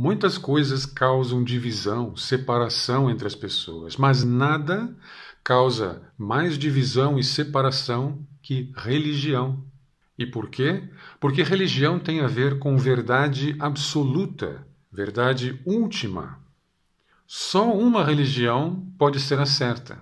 Muitas coisas causam divisão, separação entre as pessoas, mas nada causa mais divisão e separação que religião. E por quê? Porque religião tem a ver com verdade absoluta, verdade última. Só uma religião pode ser a certa.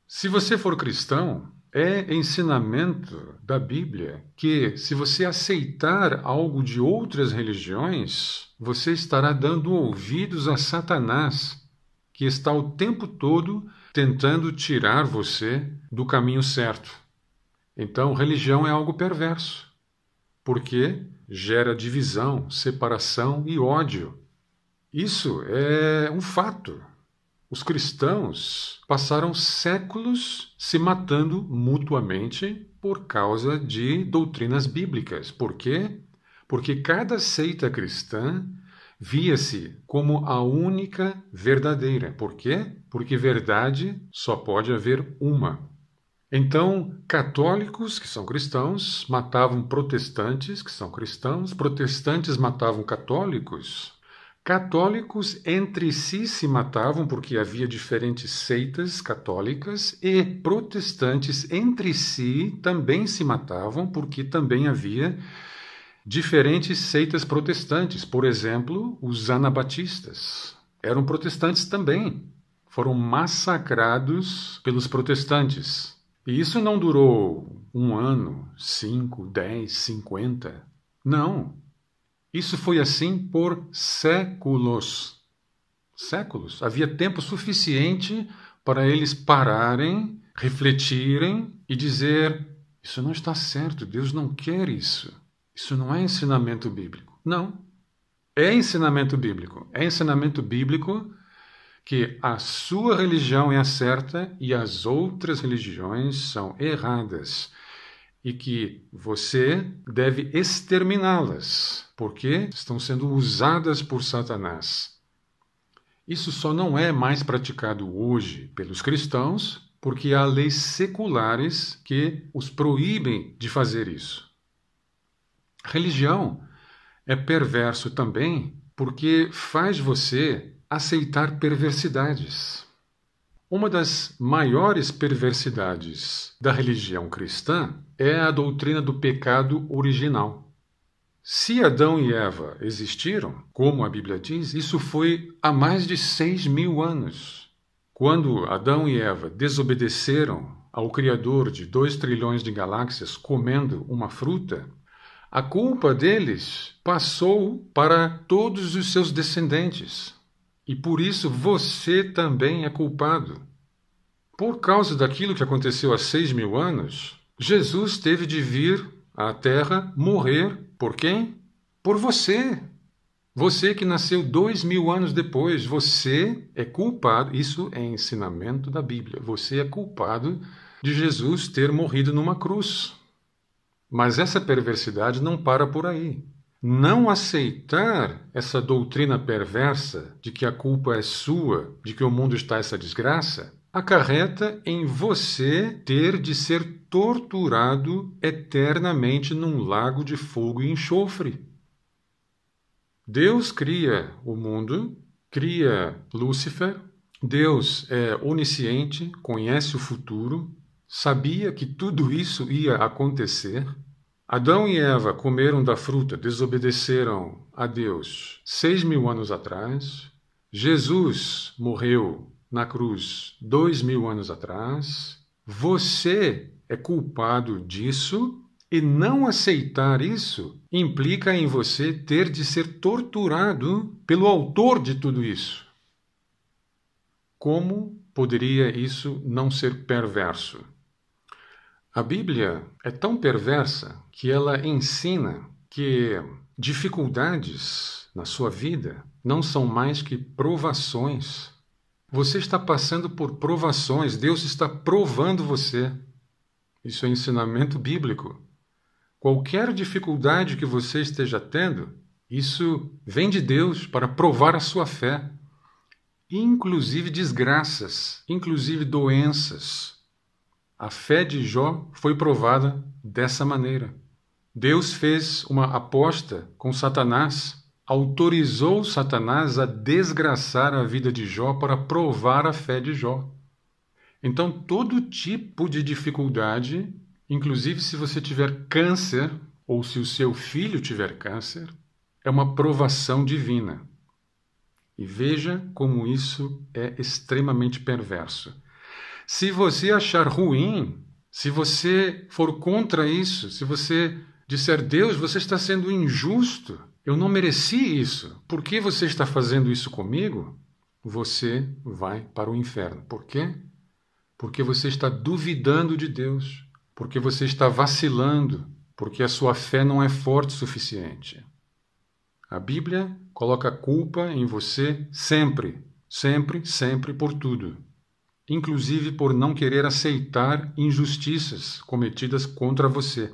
Se você for cristão, é ensinamento da Bíblia que, se você aceitar algo de outras religiões, você estará dando ouvidos a Satanás, que está o tempo todo tentando tirar você do caminho certo. Então, religião é algo perverso, porque gera divisão, separação e ódio. Isso é um fato. Os cristãos passaram séculos se matando mutuamente por causa de doutrinas bíblicas. Por quê? Porque cada seita cristã via-se como a única verdadeira. Por quê? Porque verdade só pode haver uma. Então, católicos, que são cristãos, matavam protestantes, que são cristãos, protestantes matavam católicos. Católicos entre si se matavam porque havia diferentes seitas católicas e protestantes entre si também se matavam porque também havia diferentes seitas protestantes. Por exemplo, os anabatistas eram protestantes também. Foram massacrados pelos protestantes. E isso não durou 1 ano, 5, 10, 50. Não. Isso foi assim por séculos. Séculos. Havia tempo suficiente para eles pararem, refletirem e dizer: isso não está certo, Deus não quer isso. Isso não é ensinamento bíblico. Não. É ensinamento bíblico. É ensinamento bíblico que a sua religião é a certa e as outras religiões são erradas. E que você deve exterminá-las, porque estão sendo usadas por Satanás. Isso só não é mais praticado hoje pelos cristãos, porque há leis seculares que os proíbem de fazer isso. Religião é perverso também porque faz você aceitar perversidades. Uma das maiores perversidades da religião cristã é a doutrina do pecado original. Se Adão e Eva existiram, como a Bíblia diz, isso foi há mais de 6.000 anos. Quando Adão e Eva desobedeceram ao Criador de 2 trilhões de galáxias comendo uma fruta, a culpa deles passou para todos os seus descendentes. E por isso você também é culpado. Por causa daquilo que aconteceu há 6.000 anos, Jesus teve de vir à Terra morrer por quem? Por você. Você que nasceu 2.000 anos depois, você é culpado. Isso é ensinamento da Bíblia. Você é culpado de Jesus ter morrido numa cruz. Mas essa perversidade não para por aí. Não aceitar essa doutrina perversa de que a culpa é sua, de que o mundo está essa desgraça, acarreta em você ter de ser torturado eternamente num lago de fogo e enxofre. Deus cria o mundo, cria Lúcifer. Deus é onisciente, conhece o futuro, sabia que tudo isso ia acontecer. Adão e Eva comeram da fruta, desobedeceram a Deus 6.000 anos atrás. Jesus morreu na cruz 2.000 anos atrás. Você é culpado disso e não aceitar isso implica em você ter de ser torturado pelo autor de tudo isso. Como poderia isso não ser perverso? A Bíblia é tão perversa que ela ensina que dificuldades na sua vida não são mais que provações. Você está passando por provações, Deus está provando você. Isso é ensinamento bíblico. Qualquer dificuldade que você esteja tendo, isso vem de Deus para provar a sua fé. Inclusive desgraças, inclusive doenças. A fé de Jó foi provada dessa maneira. Deus fez uma aposta com Satanás autorizou Satanás a desgraçar a vida de Jó para provar a fé de Jó. Então, todo tipo de dificuldade, inclusive se você tiver câncer ou se o seu filho tiver câncer, é uma provação divina. E veja como isso é extremamente perverso. Se você achar ruim, se você for contra isso, se você disser, Deus, você está sendo injusto, eu não mereci isso, por que você está fazendo isso comigo? Você vai para o inferno. Por quê? Porque você está duvidando de Deus, porque você está vacilando, porque a sua fé não é forte o suficiente. A Bíblia coloca a culpa em você sempre, sempre, sempre por tudo, inclusive por não querer aceitar injustiças cometidas contra você.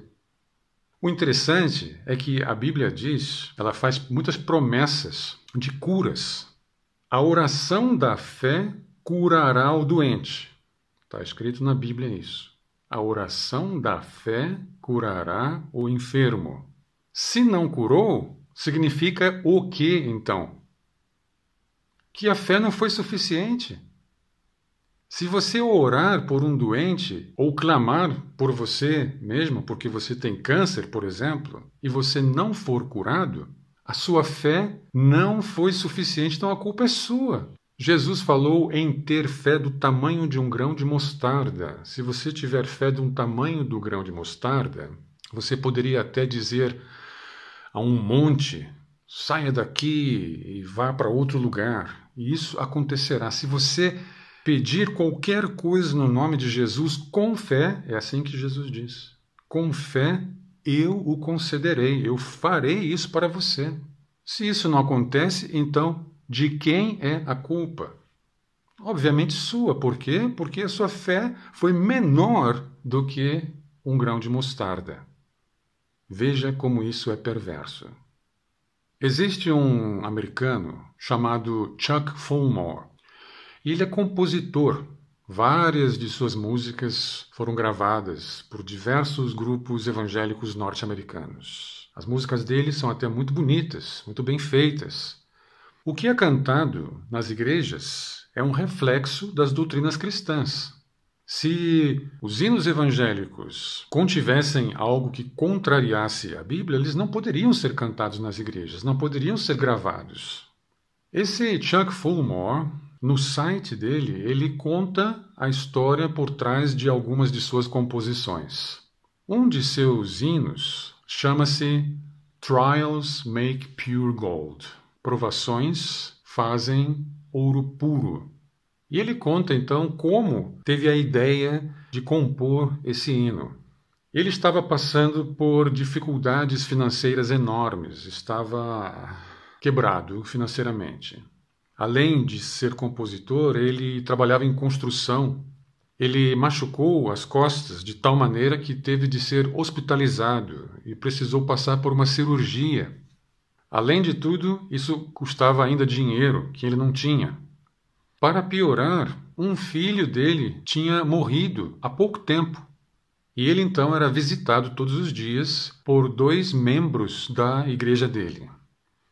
O interessante é que a Bíblia diz, ela faz muitas promessas de curas. A oração da fé curará o doente. Está escrito na Bíblia isso. A oração da fé curará o enfermo. Se não curou, significa o quê, então? Que a fé não foi suficiente. Se você orar por um doente ou clamar por você mesmo, porque você tem câncer, por exemplo, e você não for curado, a sua fé não foi suficiente, então a culpa é sua. Jesus falou em ter fé do tamanho de um grão de mostarda. Se você tiver fé do tamanho do grão de mostarda, você poderia até dizer a um monte, saia daqui e vá para outro lugar. E isso acontecerá. Se você pedir qualquer coisa no nome de Jesus com fé, é assim que Jesus diz. Com fé eu o concederei, eu farei isso para você. Se isso não acontece, então de quem é a culpa? Obviamente sua. Por quê? Porque a sua fé foi menor do que um grão de mostarda. Veja como isso é perverso. Existe um americano chamado Chuck Fullmore. E ele é compositor. Várias de suas músicas foram gravadas por diversos grupos evangélicos norte-americanos. As músicas dele são até muito bonitas, muito bem feitas. O que é cantado nas igrejas é um reflexo das doutrinas cristãs. Se os hinos evangélicos contivessem algo que contrariasse a Bíblia, eles não poderiam ser cantados nas igrejas, não poderiam ser gravados. Esse Chuck Fullmore, no site dele, ele conta a história por trás de algumas de suas composições. Um de seus hinos chama-se Trials Make Pure Gold. Provações fazem ouro puro. E ele conta então como teve a ideia de compor esse hino. Ele estava passando por dificuldades financeiras enormes, estava quebrado financeiramente. Além de ser compositor, ele trabalhava em construção. Ele machucou as costas de tal maneira que teve de ser hospitalizado e precisou passar por uma cirurgia. Além de tudo, isso custava ainda dinheiro que ele não tinha. Para piorar, um filho dele tinha morrido há pouco tempo. E ele então era visitado todos os dias por 2 membros da igreja dele.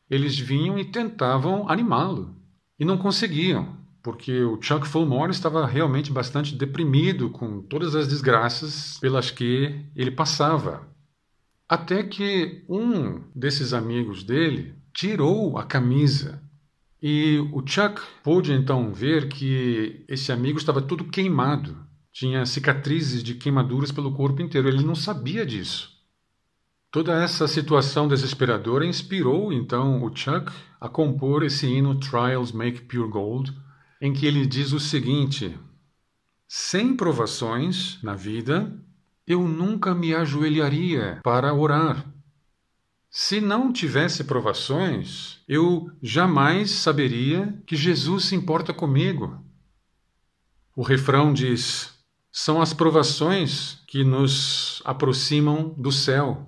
Eles vinham e tentavam animá-lo. E não conseguiam, porque o Chuck Fullmore estava realmente bastante deprimido com todas as desgraças pelas que ele passava. Até que um desses amigos dele tirou a camisa. E o Chuck pôde então ver que esse amigo estava todo queimado. Tinha cicatrizes de queimaduras pelo corpo inteiro. Ele não sabia disso. Toda essa situação desesperadora inspirou então o Chuck a compor esse hino Trials Make Pure Gold, em que ele diz o seguinte: sem provações na vida, eu nunca me ajoelharia para orar. Se não tivesse provações, eu jamais saberia que Jesus se importa comigo. O refrão diz: são as provações que nos aproximam do céu.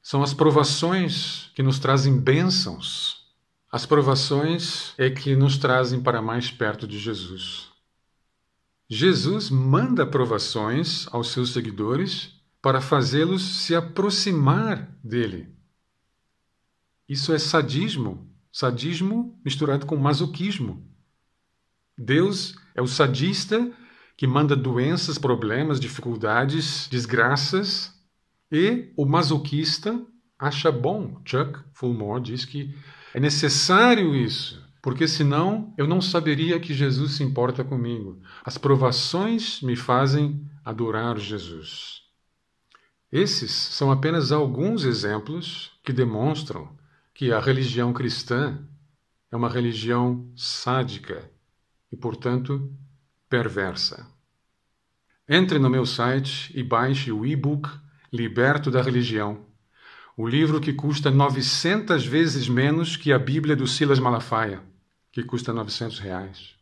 São as provações que nos trazem bênçãos. As provações é que nos trazem para mais perto de Jesus. Jesus manda provações aos seus seguidores para fazê-los se aproximar dele. Isso é sadismo Sadismo misturado com masoquismo. Deus é o sadista que manda doenças, problemas, dificuldades, desgraças, e o masoquista acha bom. Chuck Fullmore diz que é necessário isso, porque senão eu não saberia que Jesus se importa comigo. As provações me fazem adorar Jesus. Esses são apenas alguns exemplos que demonstram que a religião cristã é uma religião sádica e, portanto, perversa. Entre no meu site e baixe o e-book Liberto da Religião, o livro que custa 900 vezes menos que a Bíblia do Silas Malafaia, que custa R$900.